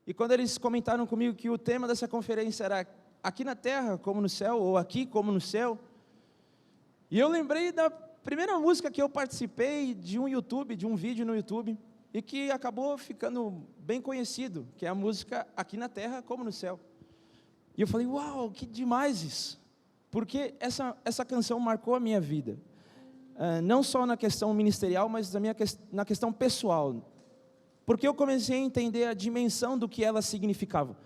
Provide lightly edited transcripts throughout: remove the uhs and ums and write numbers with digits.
E quando eles comentaram comigo que o tema dessa conferência era aqui na terra como no céu, ou aqui como no céu, e eu lembrei da primeira música que eu participei de um vídeo no YouTube, e que acabou ficando bem conhecido, que é a música Aqui na Terra como no Céu. E eu falei, uau, que demais isso, porque essa canção marcou a minha vida, não só na questão ministerial, mas na questão pessoal, porque eu comecei a entender a dimensão do que ela significava.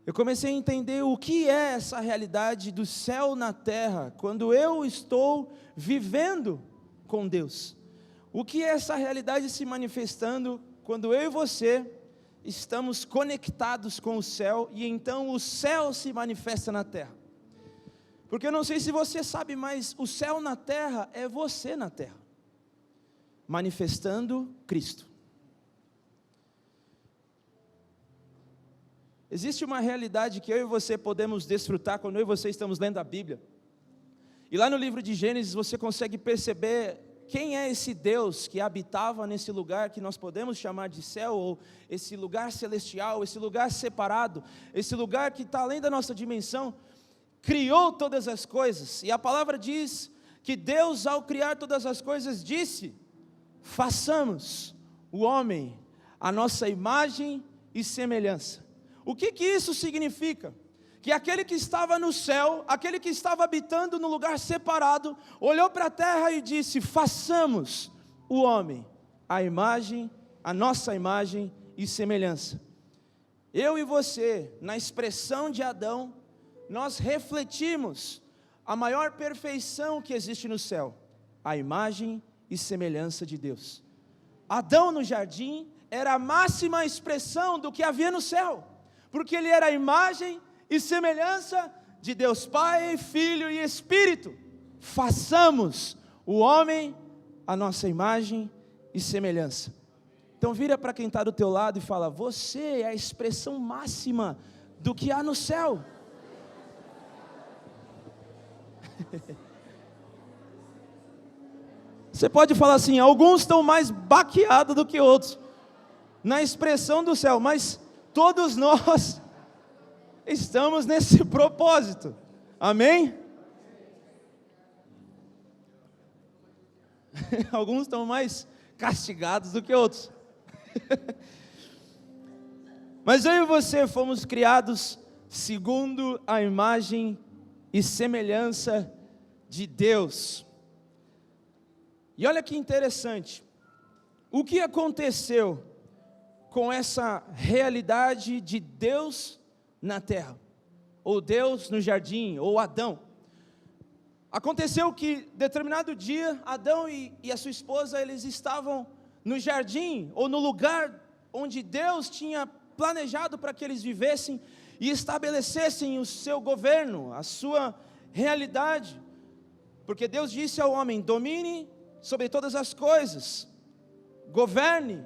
Eu comecei a entender o que é essa realidade do céu na terra, quando eu estou vivendo com Deus. O que é essa realidade se manifestando quando eu e você estamos conectados com o céu, e então o céu se manifesta na terra. Porque eu não sei se você sabe, mas o céu na terra é você na terra, manifestando Cristo. Existe uma realidade que eu e você podemos desfrutar quando eu e você estamos lendo a Bíblia. E lá no livro de Gênesis você consegue perceber quem é esse Deus que habitava nesse lugar que nós podemos chamar de céu, ou esse lugar celestial, esse lugar separado, esse lugar que está além da nossa dimensão, criou todas as coisas. E a palavra diz que Deus, ao criar todas as coisas, disse: façamos o homem à nossa imagem e semelhança. O que isso significa? Que aquele que estava no céu, aquele que estava habitando no lugar separado, olhou para a terra e disse: façamos o homem a nossa imagem e semelhança. Eu e você, na expressão de Adão, nós refletimos a maior perfeição que existe no céu, a imagem e semelhança de Deus. Adão no jardim era a máxima expressão do que havia no céu, porque ele era a imagem e semelhança de Deus Pai, Filho e Espírito. Façamos o homem a nossa imagem e semelhança. Então vira para quem está do teu lado e fala: você é a expressão máxima do que há no céu. Você pode falar assim: alguns estão mais baqueados do que outros na expressão do céu, mas todos nós estamos nesse propósito, amém? Alguns estão mais castigados do que outros, mas eu e você fomos criados segundo a imagem e semelhança de Deus. E olha que interessante, o que aconteceu com essa realidade de Deus na terra, ou Deus no jardim, ou Adão? Aconteceu que, determinado dia, Adão e a sua esposa, eles estavam no jardim, ou no lugar onde Deus tinha planejado para que eles vivessem, e estabelecessem o seu governo, a sua realidade, porque Deus disse ao homem: domine sobre todas as coisas, governe,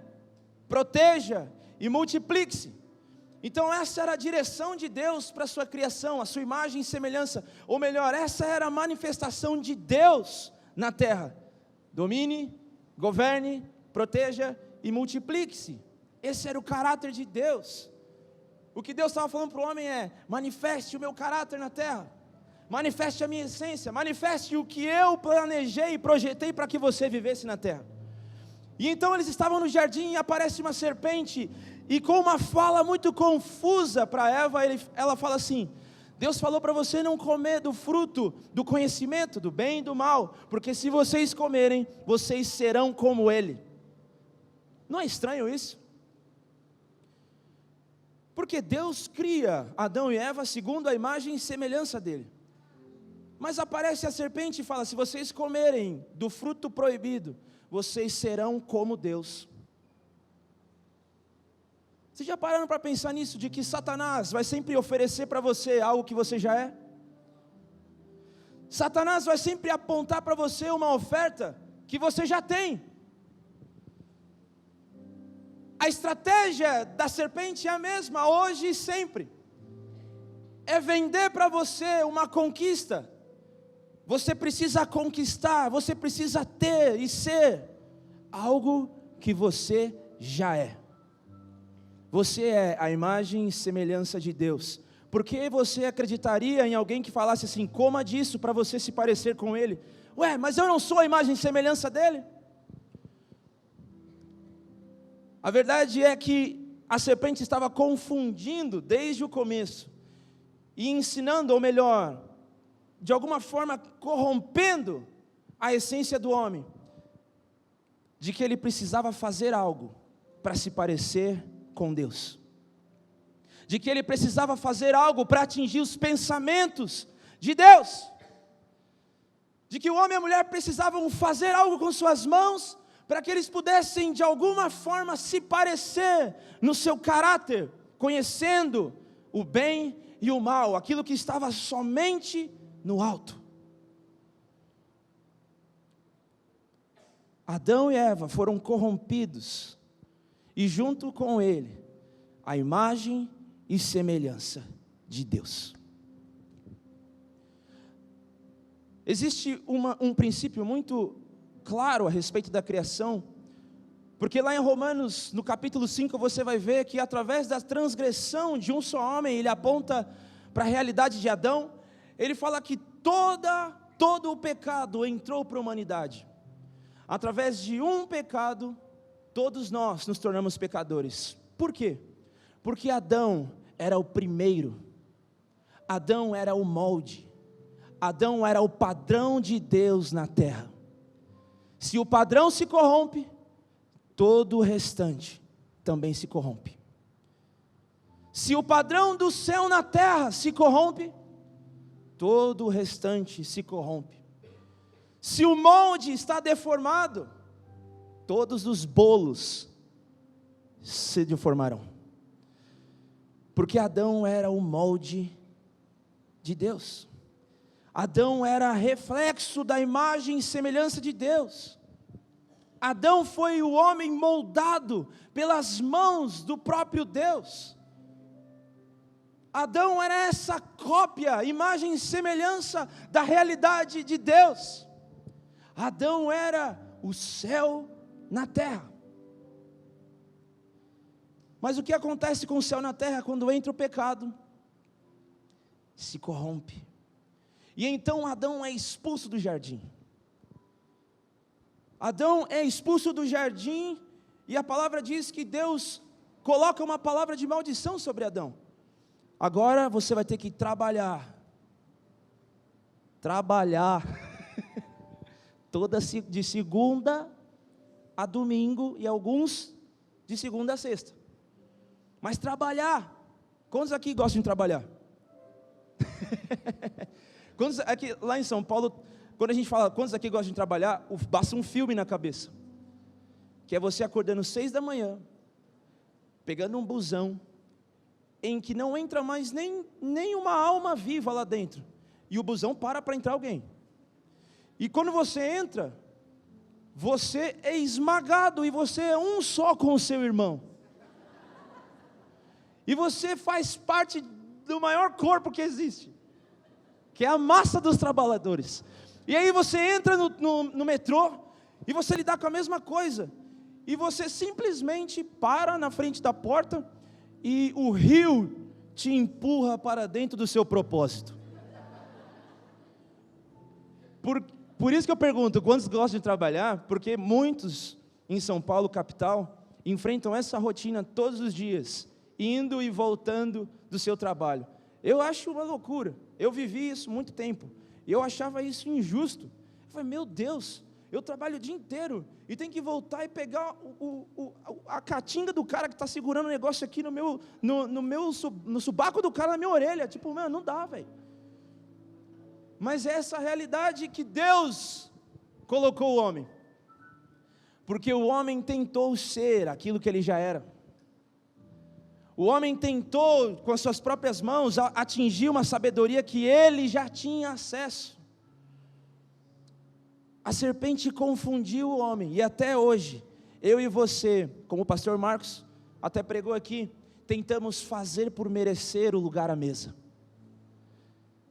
proteja e multiplique-se. Então essa era a direção de Deus para a sua criação, a sua imagem e semelhança, ou melhor, essa era a manifestação de Deus na terra: domine, governe, proteja e multiplique-se. Esse era o caráter de Deus. O que Deus estava falando para o homem é: manifeste o meu caráter na terra, manifeste a minha essência, manifeste o que eu planejei e projetei para que você vivesse na terra. E então eles estavam no jardim e aparece uma serpente, e com uma fala muito confusa para Eva, ela fala assim: Deus falou para você não comer do fruto do conhecimento do bem e do mal, porque se vocês comerem, vocês serão como ele. Não é estranho isso? Porque Deus cria Adão e Eva segundo a imagem e semelhança dele. Mas aparece a serpente e fala: se vocês comerem do fruto proibido, vocês serão como Deus. Vocês já pararam para pensar nisso, de que Satanás vai sempre oferecer para você algo que você já é? Satanás vai sempre apontar para você uma oferta que você já tem. A estratégia da serpente é a mesma, hoje e sempre. É vender para você uma conquista. Você precisa conquistar, você precisa ter e ser algo que você já é. você é a imagem e semelhança de Deus. Por que você acreditaria em alguém que falasse assim, coma disso para você se parecer com Ele? Ué, mas eu não sou a imagem e semelhança dEle? A verdade é que a serpente estava confundindo desde o começo, e ensinando, ou melhor, de alguma forma corrompendo a essência do homem, de que ele precisava fazer algo para se parecer com Deus, de que ele precisava fazer algo para atingir os pensamentos de Deus, de que o homem e a mulher precisavam fazer algo com suas mãos, para que eles pudessem de alguma forma se parecer no seu caráter, conhecendo o bem e o mal, aquilo que estava somente no alto. Adão e Eva foram corrompidos, e junto com ele, a imagem e semelhança de Deus. Existe um princípio muito claro a respeito da criação, porque lá em Romanos, no capítulo 5, você vai ver que através da transgressão de um só homem, ele aponta para a realidade de Adão. Ele fala que todo o pecado entrou para a humanidade. Através de um pecado, todos nós nos tornamos pecadores. Por quê? Porque Adão era o primeiro, Adão era o molde, Adão era o padrão de Deus na terra. Se o padrão se corrompe, todo o restante também se corrompe. Se o padrão do céu na terra se corrompe, todo o restante se corrompe. Se o molde está deformado, todos os bolos se deformarão. Porque Adão era o molde de Deus. Adão era reflexo da imagem e semelhança de Deus. Adão foi o homem moldado pelas mãos do próprio Deus. Adão era essa cópia, imagem e semelhança da realidade de Deus. Adão era o céu na terra. Mas o que acontece com o céu na terra quando entra o pecado? Se corrompe. E então Adão é expulso do jardim. Adão é expulso do jardim, e a palavra diz que Deus coloca uma palavra de maldição sobre Adão. Agora você vai ter que trabalhar, de segunda a domingo, e alguns de segunda a sexta. Mas trabalhar, quantos aqui gostam de trabalhar? Quantos aqui, lá em São Paulo, quando a gente fala, quantos aqui gostam de trabalhar, passa um filme na cabeça, que é você acordando 6 da manhã, pegando um busão, em que não entra mais nem uma alma viva lá dentro, e o busão para entrar alguém, e quando você entra, você é esmagado, e você é um só com o seu irmão, e você faz parte do maior corpo que existe, que é a massa dos trabalhadores. E aí você entra no metrô, e você lidar com a mesma coisa, e você simplesmente para na frente da porta, e o rio te empurra para dentro do seu propósito. Por isso que eu pergunto, quantos gostam de trabalhar? Porque muitos em São Paulo, capital, enfrentam essa rotina todos os dias, indo e voltando do seu trabalho. Eu acho uma loucura. Eu vivi isso muito tempo, e eu achava isso injusto. Eu falei, meu Deus, eu trabalho o dia inteiro, e tenho que voltar e pegar a caatinga do cara que está segurando o negócio aqui no subaco do cara, na minha orelha. Tipo, meu, não dá, velho. Mas é essa realidade que Deus colocou o homem, porque o homem tentou ser aquilo que ele já era. O homem tentou, com as suas próprias mãos, atingir uma sabedoria que ele já tinha acesso. A serpente confundiu o homem, e até hoje, eu e você, como o pastor Marcos até pregou aqui, tentamos fazer por merecer o lugar à mesa.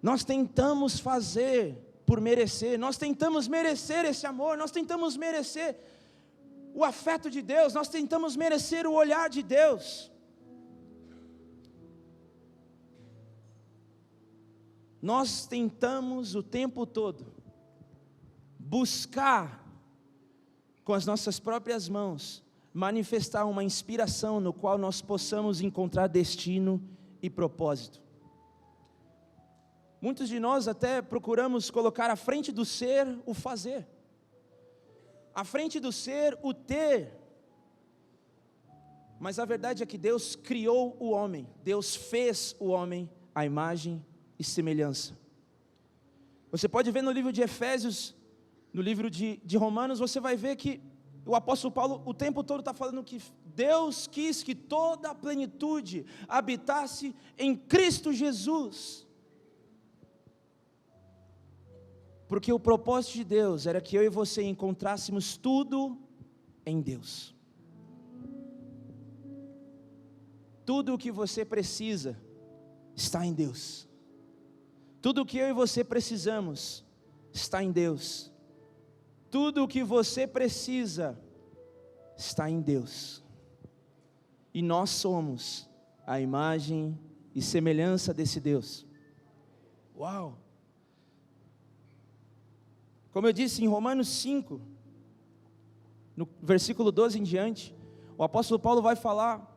Nós tentamos fazer por merecer, nós tentamos merecer esse amor, nós tentamos merecer o afeto de Deus, nós tentamos merecer o olhar de Deus. nós tentamos o tempo todo buscar com as nossas próprias mãos manifestar uma inspiração no qual nós possamos encontrar destino e propósito. Muitos de nós até procuramos colocar à frente do ser o fazer, à frente do ser o ter, mas a verdade é que Deus criou o homem, Deus fez o homem à imagem e semelhança. Você pode ver no livro de Efésios, no livro de Romanos, você vai ver que o apóstolo Paulo o tempo todo está falando que Deus quis que toda a plenitude habitasse em Cristo Jesus. Porque o propósito de Deus era que eu e você encontrássemos tudo em Deus. Tudo o que você precisa está em Deus. Tudo o que eu e você precisamos está em Deus. Tudo o que você precisa está em Deus. E nós somos a imagem e semelhança desse Deus. Uau! Como eu disse em Romanos 5, no versículo 12 em diante, o apóstolo Paulo vai falar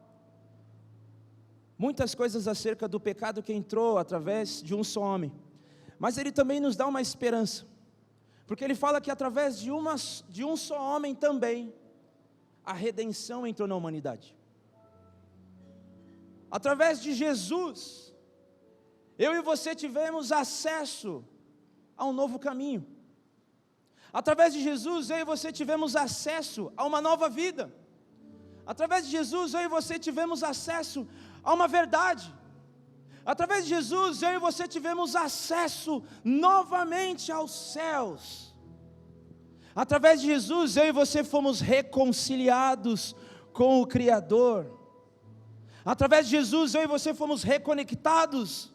muitas coisas acerca do pecado que entrou através de um só homem. Mas ele também nos dá uma esperança. Porque ele fala que através de um só homem também, a redenção entrou na humanidade. Através de Jesus, eu e você tivemos acesso a um novo caminho. Através de Jesus, eu e você tivemos acesso a uma nova vida. Através de Jesus, eu e você tivemos acesso a uma verdade. Através de Jesus, eu e você tivemos acesso novamente aos céus. Através de Jesus, eu e você fomos reconciliados com o Criador. Através de Jesus, eu e você fomos reconectados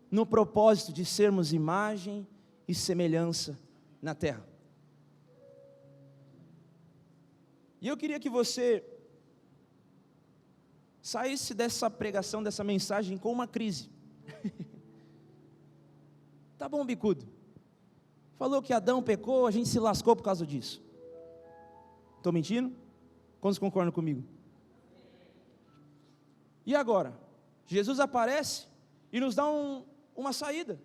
no propósito de sermos imagem e semelhança na terra. E eu queria que você saísse dessa pregação, dessa mensagem com uma crise. Tá bom, bicudo. Falou que Adão pecou, a gente se lascou por causa disso. Estou mentindo? Quantos concordam comigo? E agora? Jesus aparece e nos dá uma saída,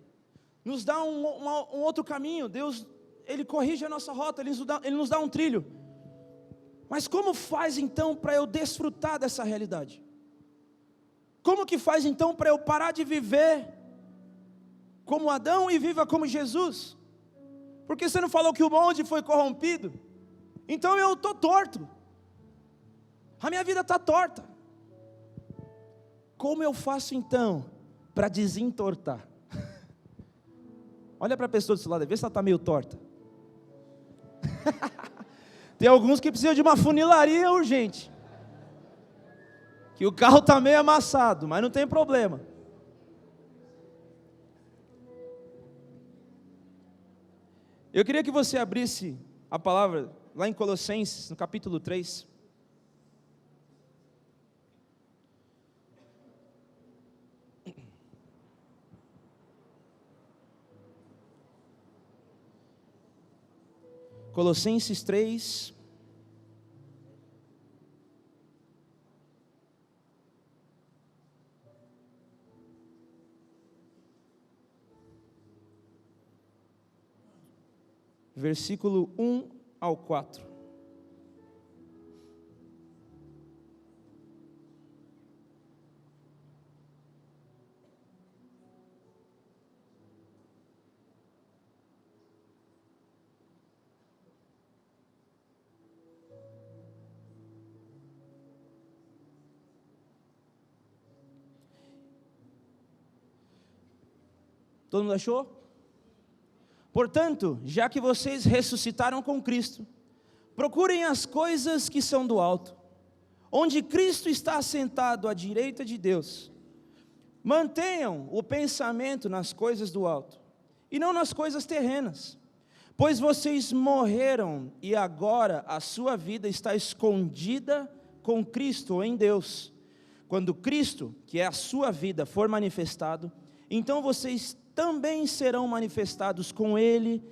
nos dá um outro caminho. Deus, Ele corrige a nossa rota, Ele nos dá um trilho. Mas como faz então para eu desfrutar dessa realidade? Como que faz então para eu parar de viver como Adão e viva como Jesus? Porque você não falou que o monte foi corrompido? Então eu estou torto, a minha vida está torta. Como eu faço então para desentortar? Olha para a pessoa do seu lado, vê se ela está meio torta. Tem alguns que precisam de uma funilaria urgente, que o carro está meio amassado, mas não tem problema. Eu queria que você abrisse a palavra lá em Colossenses, no capítulo 3. Colossenses 3, versículo 1 ao 4. Todo mundo achou? Portanto, já que vocês ressuscitaram com Cristo, procurem as coisas que são do alto, onde Cristo está assentado à direita de Deus. Mantenham o pensamento nas coisas do alto, e não nas coisas terrenas, pois vocês morreram, e agora a sua vida está escondida com Cristo em Deus. Quando Cristo, que é a sua vida, for manifestado, então vocês também serão manifestados com Ele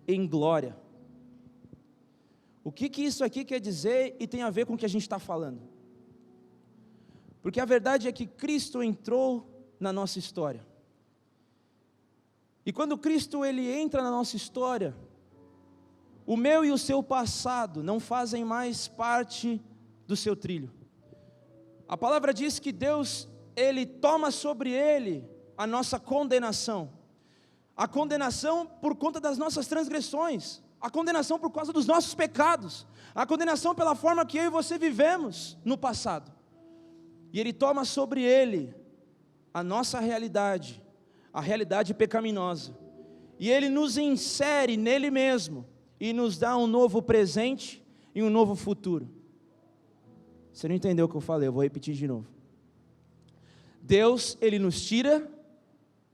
em glória. O que isso aqui quer dizer e tem a ver com o que a gente está falando? Porque a verdade é que Cristo entrou na nossa história. E quando Cristo ele entra na nossa história, o meu e o seu passado não fazem mais parte do seu trilho. A palavra diz que Deus, ele toma sobre ele a nossa condenação. A condenação por conta das nossas transgressões, a condenação por causa dos nossos pecados, a condenação pela forma que eu e você vivemos no passado. E ele toma sobre ele a nossa realidade, a realidade pecaminosa, e ele nos insere nele mesmo, e nos dá um novo presente e um novo futuro. Você não entendeu o que eu falei, eu vou repetir de novo. Deus, ele nos tira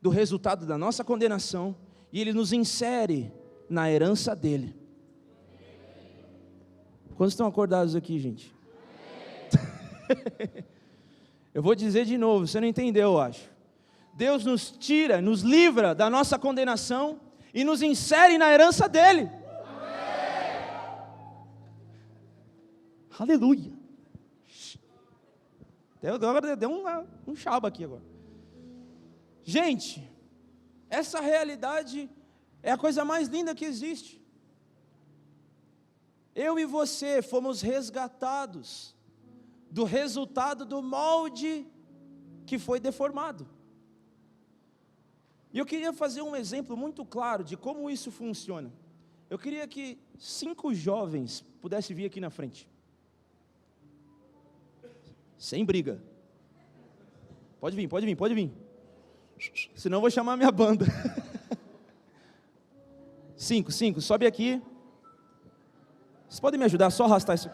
do resultado da nossa condenação, e ele nos insere na herança dele. Quantos estão acordados aqui, gente? Eu vou dizer de novo, você não entendeu, eu acho. Deus nos tira, nos livra da nossa condenação e nos insere na herança dele. Amém. Aleluia. Agora deu um chaba aqui agora. Gente, essa realidade é a coisa mais linda que existe. Eu e você fomos resgatados do resultado do molde que foi deformado. E eu queria fazer um exemplo muito claro de como isso funciona. Eu queria que 5 jovens pudessem vir aqui na frente. Sem briga. Pode vir, pode vir, pode vir. Senão eu vou chamar minha banda. 5, sobe aqui. Vocês podem me ajudar, só arrastar isso.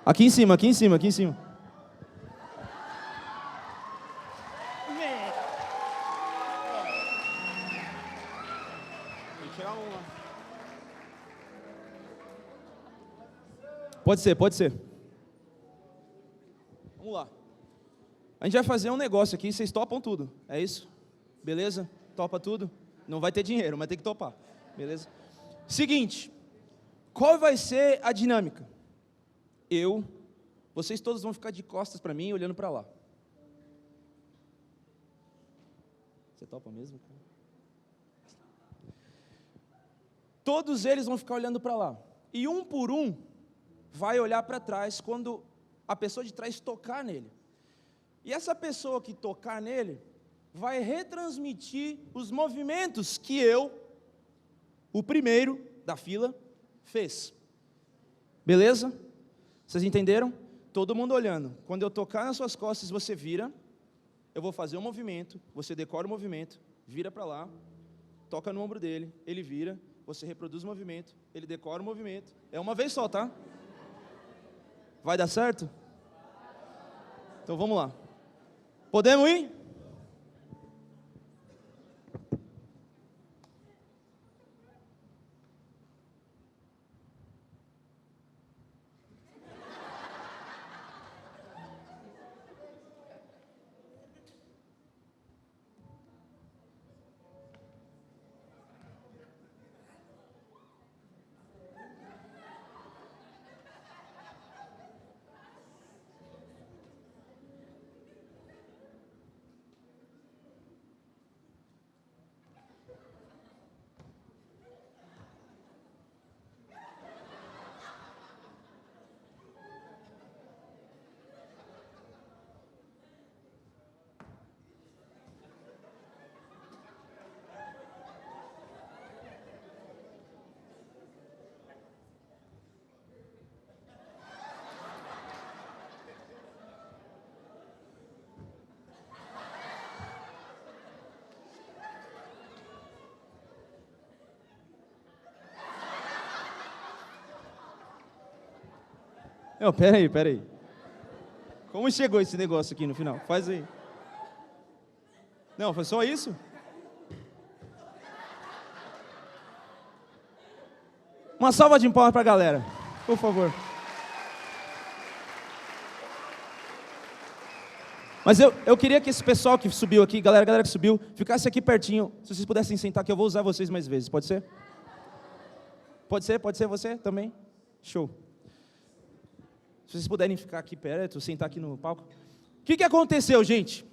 Aqui em cima, aqui em cima, aqui em cima. Pode ser, pode ser. Vamos lá. A gente vai fazer um negócio aqui, vocês topam tudo, é isso? Beleza? Topa tudo? Não vai ter dinheiro, mas tem que topar, beleza? Seguinte, qual vai ser a dinâmica? Vocês todos vão ficar de costas para mim e olhando para lá. Você topa mesmo? Todos eles vão ficar olhando para lá. E um por um, vai olhar para trás quando a pessoa de trás tocar nele. E essa pessoa que tocar nele, vai retransmitir os movimentos que o primeiro da fila, fez. Beleza? Vocês entenderam? Todo mundo olhando. Quando eu tocar nas suas costas, você vira, eu vou fazer um movimento, você decora o movimento, vira para lá, toca no ombro dele, ele vira, você reproduz o movimento, ele decora o movimento. É uma vez só, tá? Vai dar certo? Então vamos lá. Podemos ir? Não, peraí. Como chegou esse negócio aqui no final? Faz aí. Não, foi só isso? Uma salva de palmas para a galera, por favor. Mas eu queria que esse pessoal que subiu aqui, galera que subiu, ficasse aqui pertinho. Se vocês pudessem sentar aqui, eu vou usar vocês mais vezes. Pode ser? Pode ser você também? Show. Se vocês puderem ficar aqui perto, sentar aqui no palco. O que aconteceu, gente?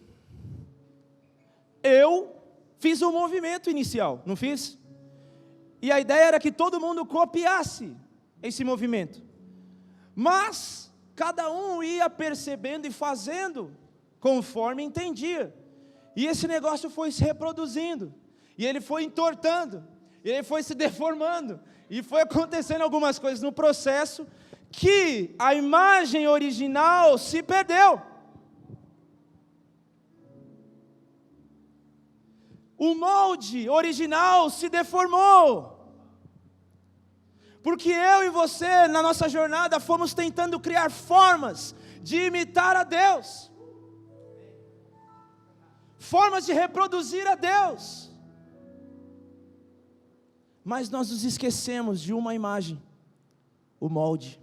Eu fiz um movimento inicial, não fiz? E a ideia era que todo mundo copiasse esse movimento. Mas cada um ia percebendo e fazendo conforme entendia. E esse negócio foi se reproduzindo. E ele foi entortando. E ele foi se deformando. E foi acontecendo algumas coisas no processo que a imagem original se perdeu. O molde original se deformou. Porque eu e você, na nossa jornada, fomos tentando criar formas de imitar a Deus. Formas de reproduzir a Deus. Mas nós nos esquecemos de uma imagem, o molde.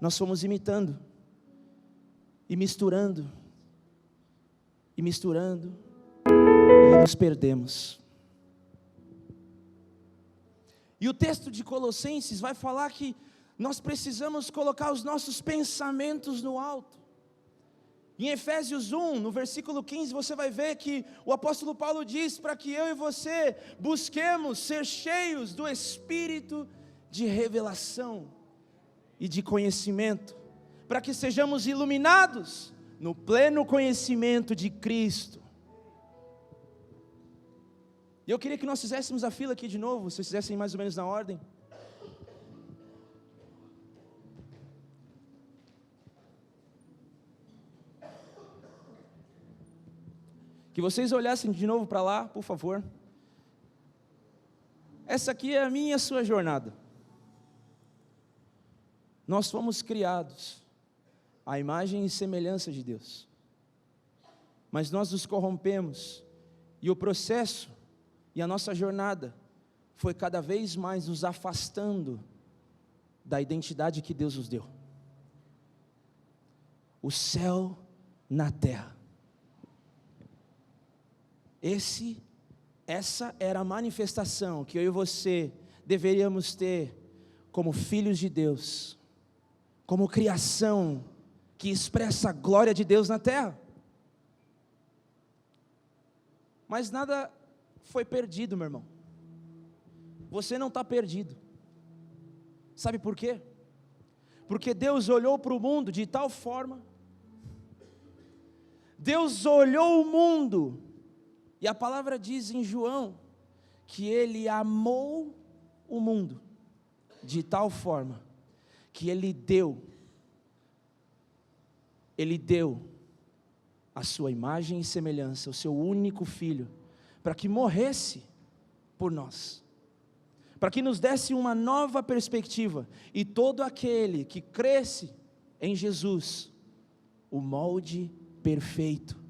Nós fomos imitando, e misturando, e nos perdemos. E o texto de Colossenses vai falar que nós precisamos colocar os nossos pensamentos no alto. Em Efésios 1, no versículo 15, você vai ver que o apóstolo Paulo diz para que eu e você busquemos ser cheios do Espírito de revelação e de conhecimento, para que sejamos iluminados no pleno conhecimento de Cristo. E eu queria que nós fizéssemos a fila aqui de novo, se vocês fizessem mais ou menos na ordem. Que vocês olhassem de novo para lá, por favor. Essa aqui é a minha e a sua jornada. Nós fomos criados à imagem e semelhança de Deus. Mas nós nos corrompemos. E o processo e a nossa jornada foi cada vez mais nos afastando da identidade que Deus nos deu. O céu na terra. Essa era a manifestação que eu e você deveríamos ter como filhos de Deus, como criação que expressa a glória de Deus na terra. Mas nada foi perdido, meu irmão. Você não está perdido. Sabe por quê? Porque Deus olhou para o mundo de tal forma. Deus olhou o mundo. E a palavra diz em João que Ele amou o mundo de tal forma que Ele deu a sua imagem e semelhança, o seu único Filho, para que morresse por nós, para que nos desse uma nova perspectiva, e todo aquele que cresce em Jesus, o molde perfeito,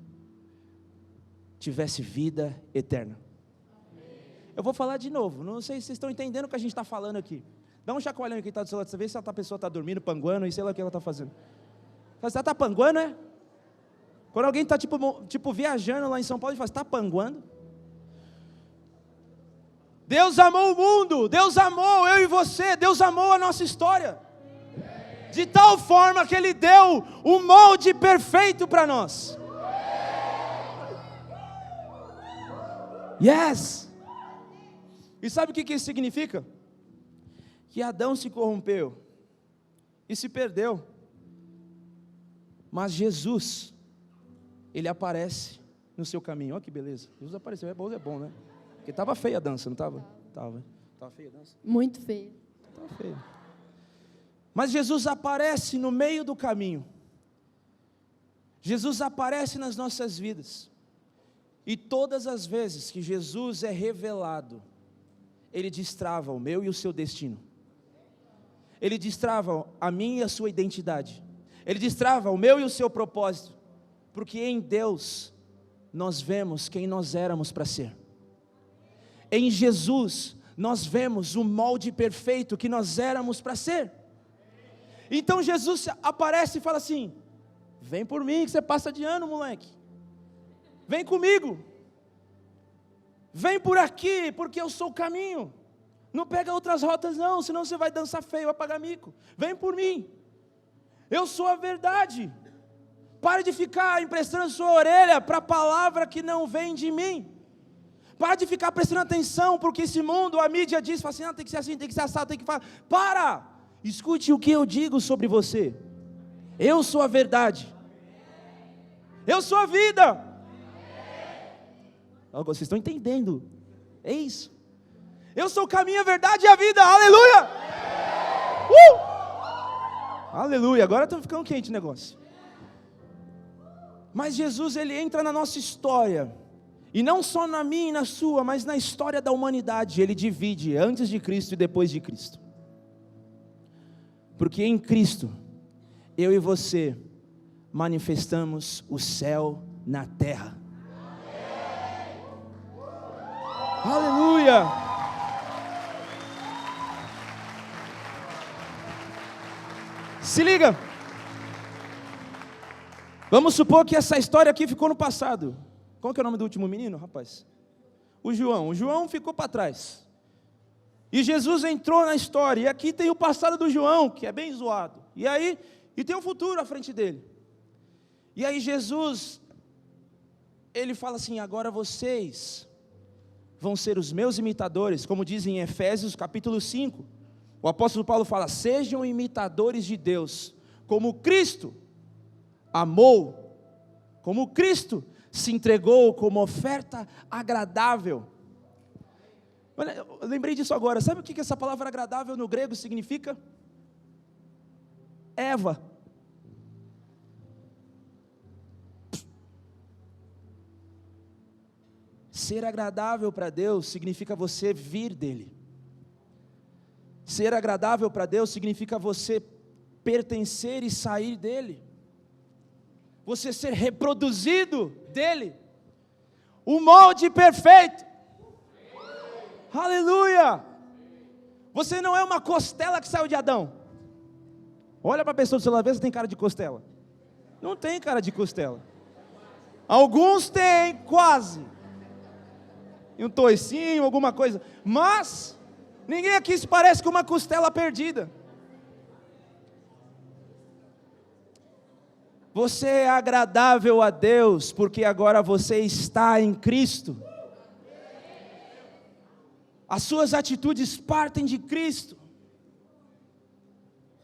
tivesse vida eterna. Eu vou falar de novo, não sei se vocês estão entendendo o que a gente está falando aqui. Dá um chacoalhão aqui, está do seu lado, você vê se a pessoa está dormindo, panguando, e sei lá o que ela está fazendo. Você está panguando, é? Quando alguém está tipo viajando lá em São Paulo, ele fala, está panguando? Deus amou o mundo, Deus amou eu e você, Deus amou a nossa história, de tal forma que Ele deu o molde perfeito para nós. Yes! E sabe o que isso significa? Que Adão se corrompeu e se perdeu, mas Jesus, Ele aparece no seu caminho. Olha que beleza, Jesus apareceu, é bom, né? Porque estava feia a dança, não estava? Estava feia a dança? Muito feia. Estava feia. Mas Jesus aparece no meio do caminho. Jesus aparece nas nossas vidas. E todas as vezes que Jesus é revelado, Ele destrava o meu e o seu destino. Ele destrava a minha e a sua identidade. Ele destrava o meu e o seu propósito. Porque em Deus, nós vemos quem nós éramos para ser. Em Jesus, nós vemos o molde perfeito que nós éramos para ser. Então Jesus aparece e fala assim, Vem por mim que você passa de ano, moleque. Vem comigo. Vem por aqui, porque eu sou o caminho. Não pega outras rotas não, senão você vai dançar feio, vai pagar mico. Vem por mim. Eu sou a verdade. Pare de ficar emprestando sua orelha para a palavra que não vem de mim. Pare de ficar prestando atenção porque esse mundo, a mídia diz, fala assim, tem que ser assim, tem que ser assado, tem que falar. Para! Escute o que eu digo sobre você. Eu sou a verdade. Eu sou a vida. Vocês estão entendendo? É isso. Eu sou o caminho, a verdade e a vida. Aleluia! Aleluia. Agora está ficando quente o negócio. Mas Jesus, ele entra na nossa história. E não só na minha e na sua, mas na história da humanidade. Ele divide antes de Cristo e depois de Cristo. Porque em Cristo, eu e você manifestamos o céu na terra. Aleluia! Se liga. Vamos supor que essa história aqui ficou no passado. Qual que é o nome do último menino, rapaz? O João. O João ficou para trás. E Jesus entrou na história. E aqui tem o passado do João, que é bem zoado. E tem o futuro à frente dele. E aí Jesus, ele fala assim, agora vocês vão ser os meus imitadores, como diz em Efésios capítulo 5. O apóstolo Paulo fala, sejam imitadores de Deus, como Cristo amou, como Cristo se entregou como oferta agradável. Olha, eu lembrei disso agora. Sabe o que essa palavra agradável no grego significa? Eva. Ser agradável para Deus significa você vir dele. Ser agradável para Deus significa você pertencer e sair dele. Você ser reproduzido dele. O molde perfeito. Aleluia! Você não é uma costela que saiu de Adão. Olha para a pessoa do seu lado, vê se tem cara de costela. Não tem cara de costela. Alguns têm, quase. E um toicinho, alguma coisa. Mas, ninguém aqui se parece com uma costela perdida. Você é agradável a Deus, porque agora você está em Cristo. As suas atitudes partem de Cristo.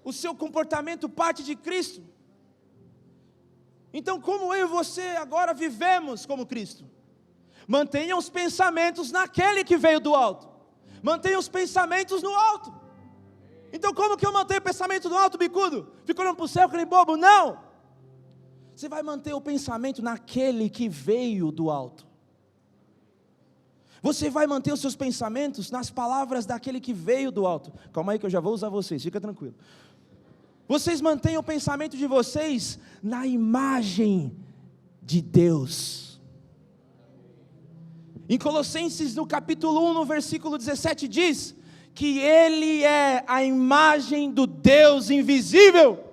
O seu comportamento parte de Cristo. Então, como eu e você agora vivemos como Cristo? Mantenha os pensamentos naquele que veio do alto. Mantenha os pensamentos no alto. Então, como que eu mantenho o pensamento no alto, bicudo? Fico olhando para o céu, que nem bobo? Não! Você vai manter o pensamento naquele que veio do alto. Você vai manter os seus pensamentos nas palavras daquele que veio do alto. Calma aí que eu já vou usar vocês, fica tranquilo. Vocês mantenham o pensamento de vocês na imagem de Deus. Em Colossenses, no capítulo 1, no versículo 17, diz que Ele é a imagem do Deus invisível.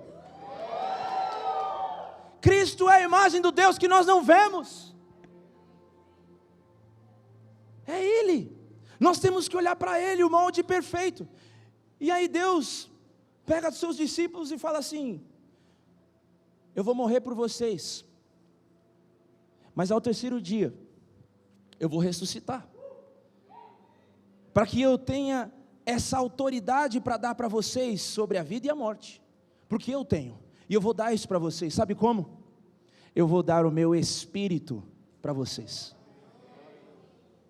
Cristo é a imagem do Deus que nós não vemos. É Ele. Nós temos que olhar para Ele, o molde perfeito. E aí Deus pega os seus discípulos e fala assim, eu vou morrer por vocês, mas ao terceiro dia, eu vou ressuscitar, para que eu tenha essa autoridade para dar para vocês sobre a vida e a morte, porque eu tenho, e eu vou dar isso para vocês, sabe como? Eu vou dar o meu Espírito para vocês.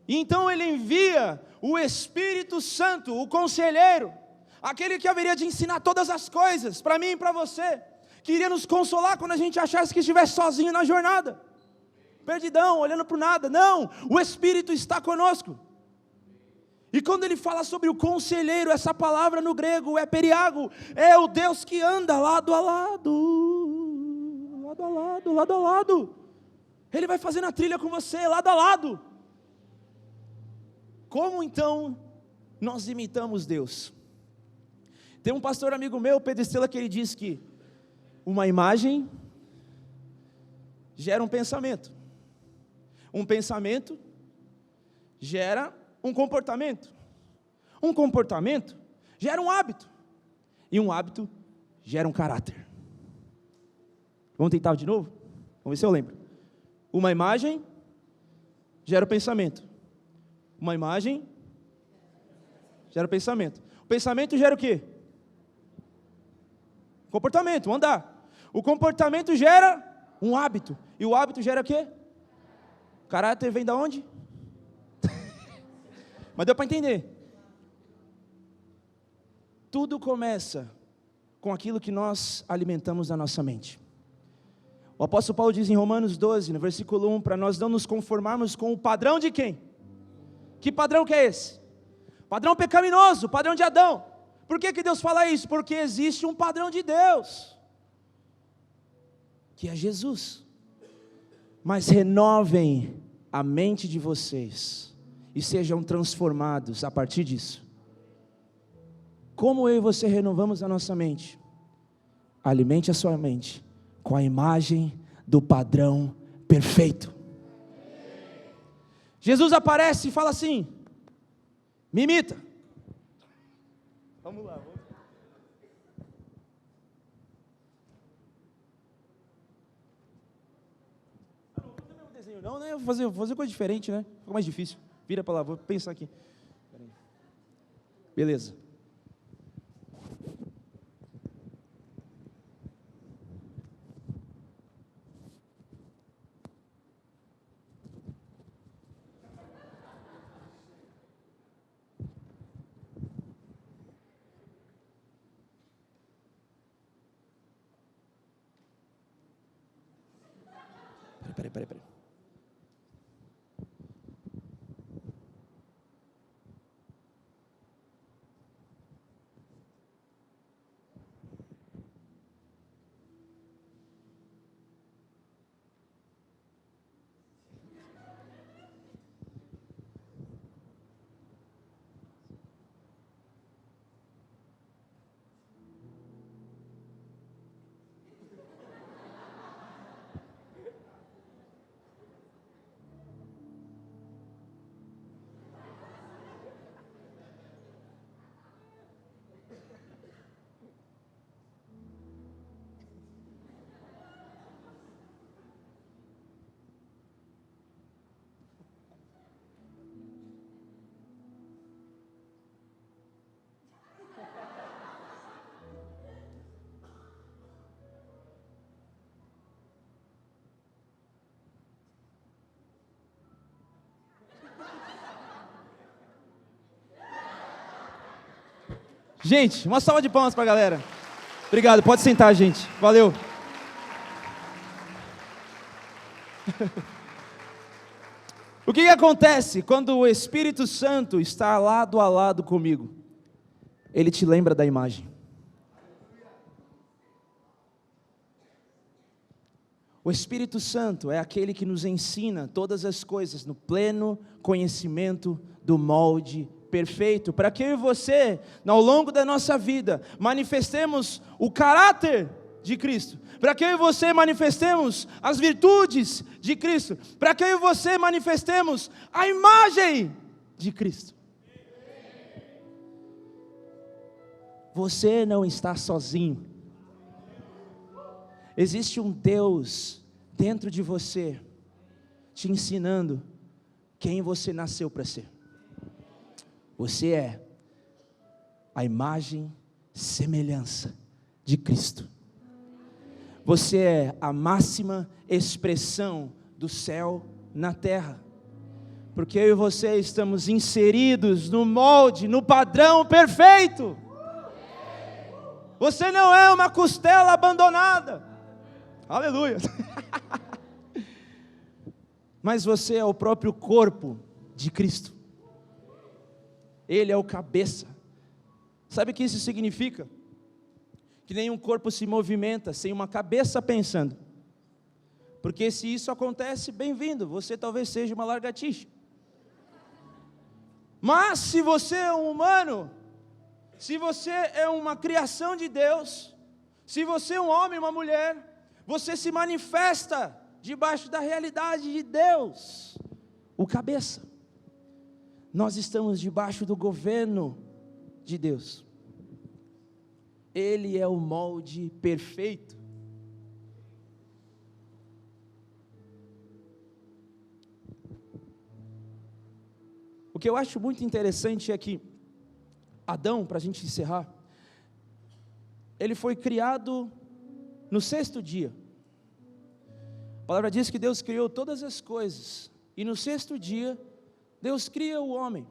E então Ele envia o Espírito Santo, o Conselheiro, aquele que haveria de ensinar todas as coisas, para mim e para você, que iria nos consolar quando a gente achasse que estivesse sozinho na jornada, perdidão, olhando para o nada. Não, o Espírito está conosco. E quando ele fala sobre o Conselheiro, essa palavra no grego é periago, é o Deus que anda lado a lado, lado a lado, lado a lado. Ele vai fazendo a trilha com você, lado a lado. Como então nós imitamos Deus? Tem um pastor amigo meu, Pedro Estrela, que ele diz que uma imagem gera um pensamento. Um pensamento gera um comportamento. Um comportamento gera um hábito. E um hábito gera um caráter. Vamos tentar de novo? Vamos ver se eu lembro. Uma imagem gera o pensamento. Uma imagem gera o pensamento. O pensamento gera o quê? Comportamento, um andar. O comportamento gera um hábito. E o hábito gera o quê? O caráter vem da onde? Mas deu para entender. Tudo começa com aquilo que nós alimentamos na nossa mente. O apóstolo Paulo diz em Romanos 12, no versículo 1, para nós não nos conformarmos com o padrão de quem? Que padrão que é esse? Padrão pecaminoso, padrão de Adão. Por que Deus fala isso? Porque existe um padrão de Deus, que é Jesus. Mas renovem a mente de vocês, e sejam transformados a partir disso. Como eu e você renovamos a nossa mente? Alimente a sua mente com a imagem do padrão perfeito. Jesus aparece e fala assim: me imita. Vamos lá. Não, né? Eu vou fazer coisa diferente, né? Fica mais difícil. Vira para lá, vou pensar aqui. Beleza. Peraí. Gente, uma salva de palmas para a galera. Obrigado, pode sentar, gente. Valeu. O que acontece quando o Espírito Santo está lado a lado comigo? Ele te lembra da imagem. O Espírito Santo é aquele que nos ensina todas as coisas no pleno conhecimento do molde perfeito, para que eu e você, ao longo da nossa vida, manifestemos o caráter de Cristo, para que eu e você manifestemos as virtudes de Cristo, para que eu e você manifestemos a imagem de Cristo. Você não está sozinho. Existe um Deus dentro de você, te ensinando quem você nasceu para ser. Você é a imagem, semelhança de Cristo. Você é a máxima expressão do céu na terra. Porque eu e você estamos inseridos no molde, no padrão perfeito. Você não é uma costela abandonada. Aleluia. Mas você é o próprio corpo de Cristo. Ele é o cabeça. Sabe o que isso significa? Que nenhum corpo se movimenta sem uma cabeça pensando. Porque se isso acontece, bem-vindo, você talvez seja uma lagartixa. Mas se você é um humano, se você é uma criação de Deus, se você é um homem, uma mulher, você se manifesta debaixo da realidade de Deus, o cabeça. Nós estamos debaixo do governo de Deus. Ele é o molde perfeito. O que eu acho muito interessante é que Adão, para a gente encerrar, ele foi criado no 6º dia. A palavra diz que Deus criou todas as coisas, e no 6º dia, Deus cria o homem,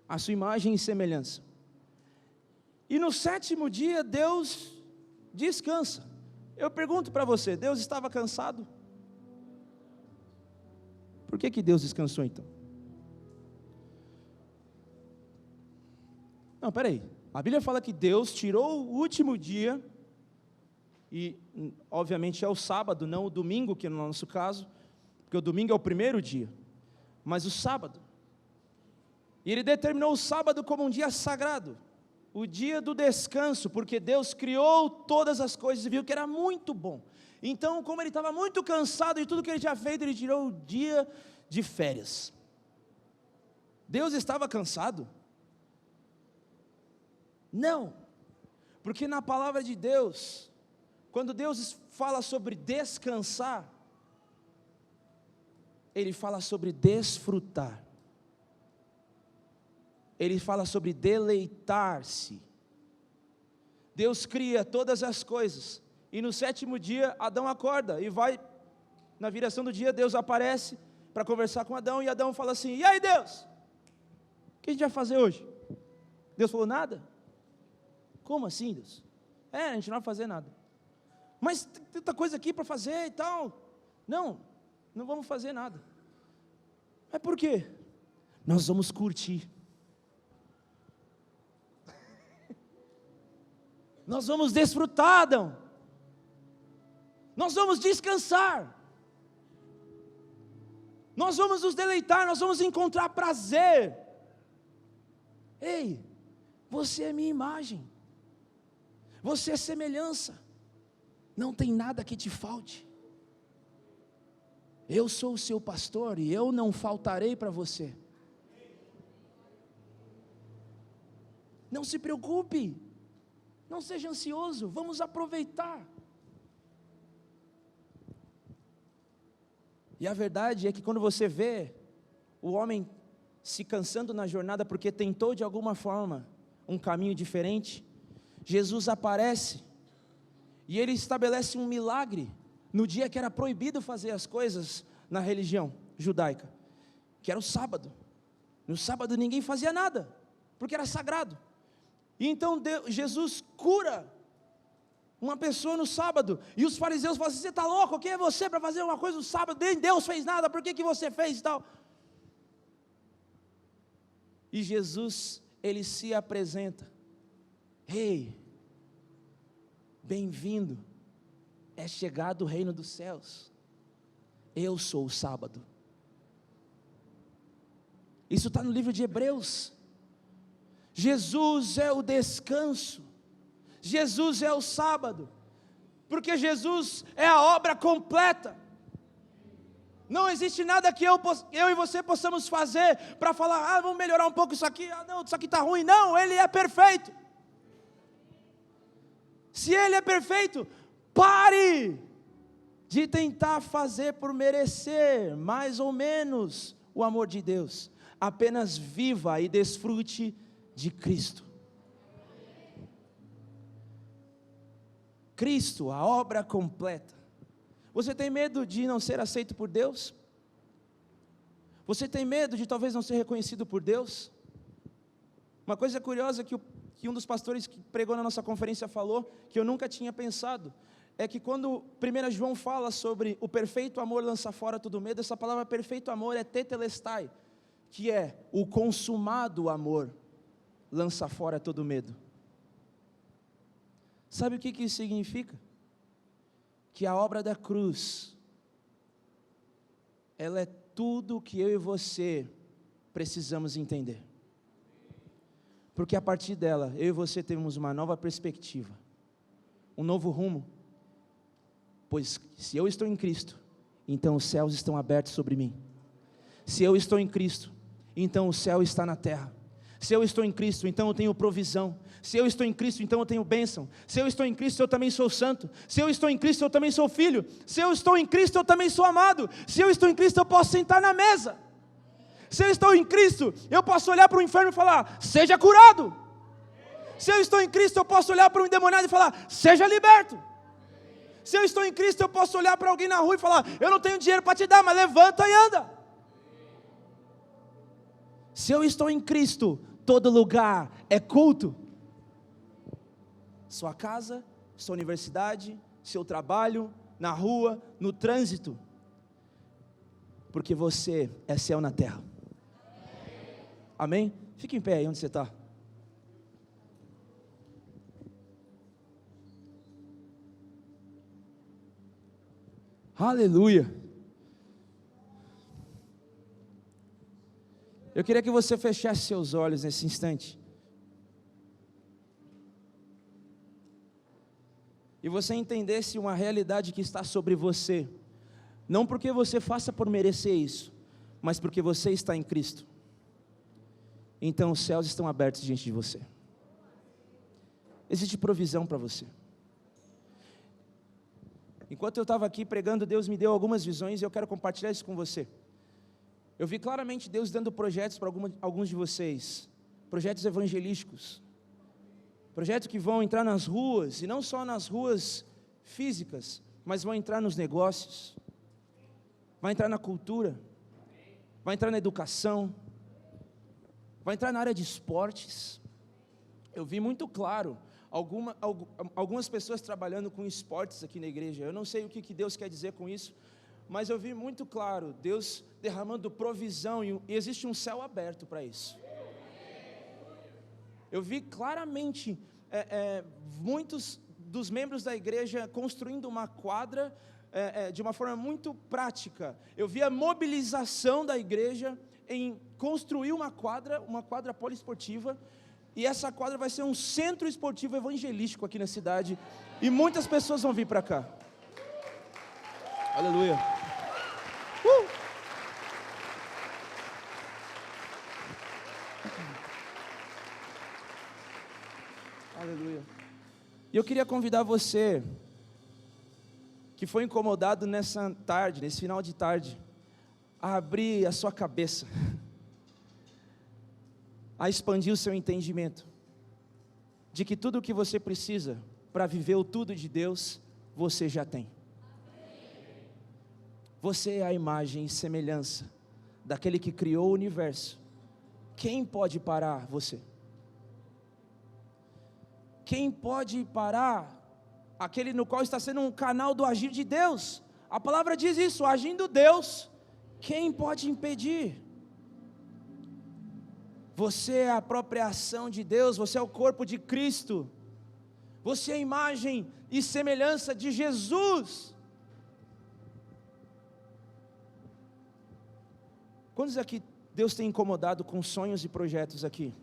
à sua imagem e semelhança. E no 7º dia, Deus descansa. Eu pergunto para você, Deus estava cansado? Por que Deus descansou então? Não, peraí, a Bíblia fala que Deus tirou o último dia, e obviamente é o sábado, não o domingo, que no nosso caso, porque o domingo é o primeiro dia, mas o sábado, e Ele determinou o sábado como um dia sagrado, o dia do descanso, porque Deus criou todas as coisas e viu que era muito bom. Então, como Ele estava muito cansado de tudo que Ele tinha feito, Ele tirou o dia de férias. Deus estava cansado? Não, porque na palavra de Deus, quando Deus fala sobre descansar, Ele fala sobre desfrutar, Ele fala sobre deleitar-se. Deus cria todas as coisas, e no 7º dia, Adão acorda, e vai, na viração do dia, Deus aparece, para conversar com Adão, e Adão fala assim, e aí Deus, o que a gente vai fazer hoje? Deus falou, nada. Como assim, Deus? A gente não vai fazer nada. Mas tem tanta coisa aqui para fazer e tal. Não vamos fazer nada. Mas por quê? Nós vamos curtir. Nós vamos desfrutar, Adão. Nós vamos descansar. Nós vamos nos deleitar, nós vamos encontrar prazer. Ei, você é minha imagem. Você é semelhança, não tem nada que te falte. Eu sou o seu pastor e eu não faltarei para você. Não se preocupe, não seja ansioso, vamos aproveitar. E a verdade é que quando você vê o homem se cansando na jornada porque tentou de alguma forma um caminho diferente, Jesus aparece, e Ele estabelece um milagre, no dia que era proibido fazer as coisas na religião judaica, que era o sábado. No sábado ninguém fazia nada, porque era sagrado. E então Jesus cura uma pessoa no sábado, e os fariseus falam assim, você está louco? Quem é você para fazer uma coisa no sábado? Nem Deus fez nada, por que você fez e tal? E Jesus, Ele se apresenta, ei, bem-vindo, é chegado o reino dos céus, eu sou o sábado. Isso está no livro de Hebreus. Jesus é o descanso, Jesus é o sábado, porque Jesus é a obra completa. Não existe nada que eu e você possamos fazer para falar, vamos melhorar um pouco isso aqui, não, isso aqui está ruim. Não, Ele é perfeito. Se Ele é perfeito, pare de tentar fazer por merecer, mais ou menos, o amor de Deus. Apenas viva e desfrute de Cristo. Cristo, a obra completa. Você tem medo de não ser aceito por Deus? Você tem medo de talvez não ser reconhecido por Deus? Uma coisa curiosa que um dos pastores que pregou na nossa conferência falou, que eu nunca tinha pensado, é que quando 1 João fala sobre o perfeito amor lança fora todo medo, essa palavra perfeito amor é tetelestai, que é o consumado amor lança fora todo medo. Sabe o que isso significa? Que a obra da cruz, ela é tudo o que eu e você precisamos entender. Porque a partir dela, eu e você temos uma nova perspectiva, um novo rumo. Pois se eu estou em Cristo, então os céus estão abertos sobre mim. Se eu estou em Cristo, então o céu está na terra. Se eu estou em Cristo, então eu tenho provisão. Se eu estou em Cristo, então eu tenho bênção. Se eu estou em Cristo, eu também sou santo. Se eu estou em Cristo, eu também sou filho. Se eu estou em Cristo, eu também sou amado. Se eu estou em Cristo, eu posso sentar na mesa. Se eu estou em Cristo, eu posso olhar para o enfermo e falar, seja curado. Se eu estou em Cristo, eu posso olhar para um endemoniado e falar, seja liberto. Se eu estou em Cristo, eu posso olhar para alguém na rua e falar, eu não tenho dinheiro para te dar, mas levanta e anda. Se eu estou em Cristo, todo lugar é culto. Sua casa, sua universidade, seu trabalho, na rua, no trânsito. Porque você é céu na terra. Amém? Fique em pé aí onde você está. Aleluia. Eu queria que você fechasse seus olhos nesse instante. E você entendesse uma realidade que está sobre você. Não porque você faça por merecer isso, mas porque você está em Cristo. Então os céus estão abertos diante de você. Existe provisão para você. Enquanto eu estava aqui pregando, Deus me deu algumas visões e eu quero compartilhar isso com você. Eu vi claramente Deus dando projetos para alguns de vocês, projetos evangelísticos, projetos que vão entrar nas ruas, e não só nas ruas físicas, mas vão entrar nos negócios, vai entrar na cultura, vai entrar na educação, vai entrar na área de esportes. Eu vi muito claro algumas pessoas trabalhando com esportes aqui na igreja. Eu não sei o que Deus quer dizer com isso, mas eu vi muito claro Deus derramando provisão, e existe um céu aberto para isso. Eu vi claramente muitos dos membros da igreja construindo uma quadra de uma forma muito prática. Eu vi a mobilização da igreja em construir uma quadra poliesportiva, e essa quadra vai ser um centro esportivo evangelístico aqui na cidade, e muitas pessoas vão vir para cá. Aleluia. Aleluia. E eu queria convidar você, que foi incomodado nessa tarde, nesse final de tarde, a abrir a sua cabeça, a expandir o seu entendimento, de que tudo o que você precisa para viver o tudo de Deus, você já tem. Você é a imagem e semelhança daquele que criou o universo. Quem pode parar você? Quem pode parar aquele no qual está sendo um canal do agir de Deus? A palavra diz isso, agindo Deus, quem pode impedir? Você é a própria ação de Deus, você é o corpo de Cristo, você é a imagem e semelhança de Jesus. Quantos aqui Deus tem incomodado com sonhos e projetos aqui?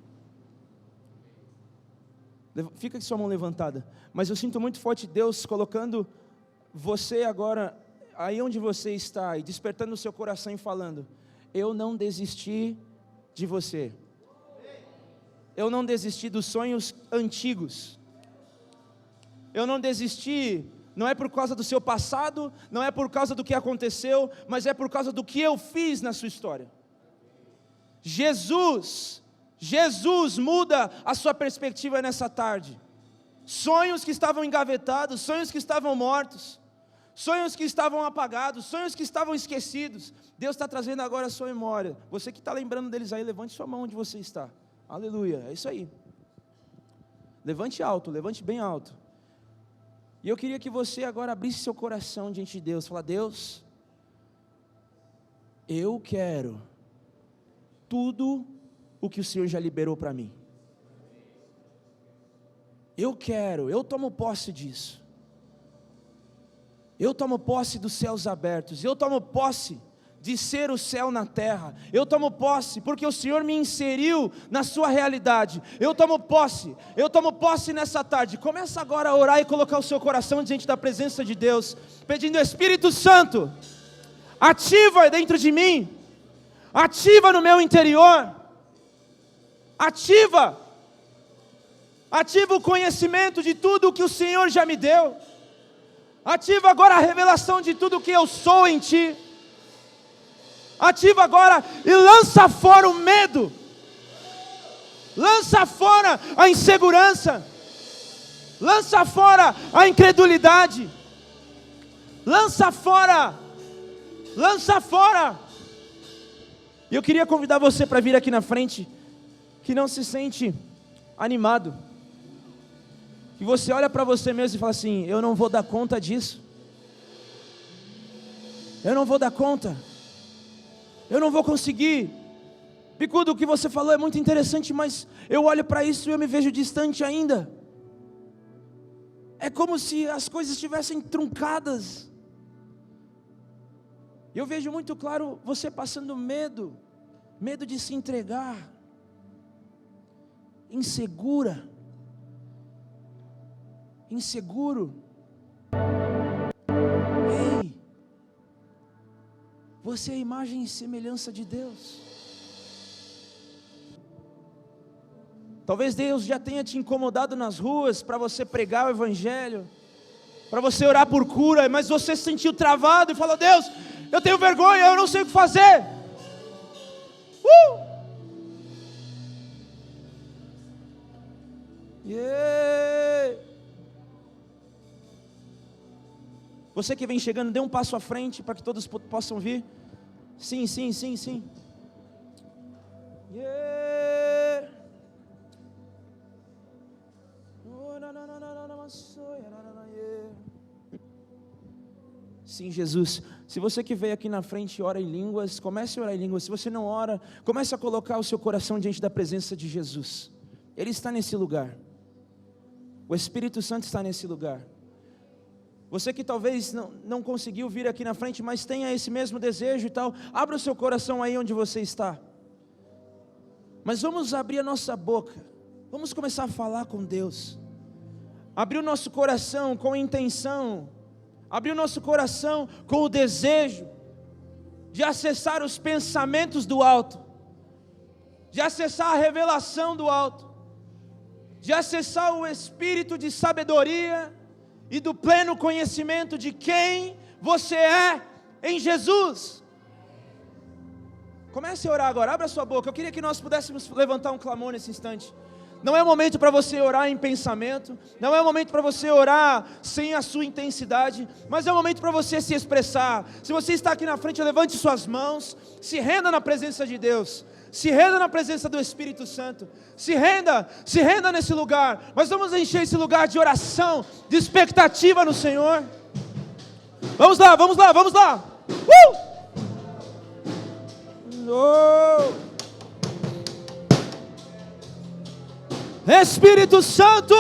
Fica com sua mão levantada. Mas eu sinto muito forte Deus colocando você agora, aí onde você está, e despertando o seu coração e falando, eu não desisti de você. Eu não desisti dos sonhos antigos. Eu não desisti, não é por causa do seu passado, não é por causa do que aconteceu, mas é por causa do que eu fiz na sua história. Jesus muda a sua perspectiva nessa tarde. Sonhos que estavam engavetados, sonhos que estavam mortos, sonhos que estavam apagados, sonhos que estavam esquecidos, Deus está trazendo agora a sua memória. Você que está lembrando deles aí, levante sua mão onde você está. Aleluia, é isso aí. Levante alto, levante bem alto. E eu queria que você agora abrisse seu coração diante de Deus. Fala, Deus, eu quero tudo o que o Senhor já liberou para mim. Eu tomo posse disso. Eu tomo posse dos céus abertos. Eu tomo posse de ser o céu na terra. Eu tomo posse, porque o Senhor me inseriu na sua realidade. Eu tomo posse nessa tarde. Começa agora a orar e colocar o seu coração diante da presença de Deus, pedindo, Espírito Santo, ativa dentro de mim, ativa no meu interior, ativa o conhecimento de tudo o que o Senhor já me deu, ativa agora a revelação de tudo o que eu sou em Ti, ativa agora e lança fora o medo, lança fora a insegurança, lança fora a incredulidade, lança fora. E eu queria convidar você para vir aqui na frente, que não se sente animado, que você olha para você mesmo e fala assim: eu não vou dar conta disso, eu não vou dar conta, eu não vou conseguir. Bicudo, o que você falou é muito interessante, mas eu olho para isso e eu me vejo distante ainda. É como se as coisas estivessem truncadas. Eu vejo muito claro você passando medo de se entregar, inseguro. Ei, você é a imagem e semelhança de Deus. Talvez Deus já tenha te incomodado nas ruas para você pregar o Evangelho, para você orar por cura, mas você se sentiu travado e falou: Deus, eu tenho vergonha, eu não sei o que fazer. Yeah. Você que vem chegando, dê um passo à frente para que todos possam vir. Sim. Yeah. Sim, Jesus. Se você que veio aqui na frente e ora em línguas, comece a orar em línguas. Se você não ora, comece a colocar o seu coração diante da presença de Jesus. Ele está nesse lugar. O Espírito Santo está nesse lugar. Você que talvez não conseguiu vir aqui na frente, mas tenha esse mesmo desejo e tal, abra o seu coração aí onde você está. Mas vamos abrir a nossa boca, vamos começar a falar com Deus. Abrir o nosso coração com intenção, abrir o nosso coração com o desejo de acessar os pensamentos do alto, de acessar a revelação do alto, de acessar o espírito de sabedoria e do pleno conhecimento de quem você é em Jesus. Comece a orar agora, abra sua boca. Eu queria que nós pudéssemos levantar um clamor nesse instante. Não é o momento para você orar em pensamento, não é o momento para você orar sem a sua intensidade, mas é o momento para você se expressar. Se você está aqui na frente, levante suas mãos, se renda na presença de Deus, se renda na presença do Espírito Santo, se renda nesse lugar. Mas vamos encher esse lugar de oração, de expectativa no Senhor. Vamos lá. Espírito Santo,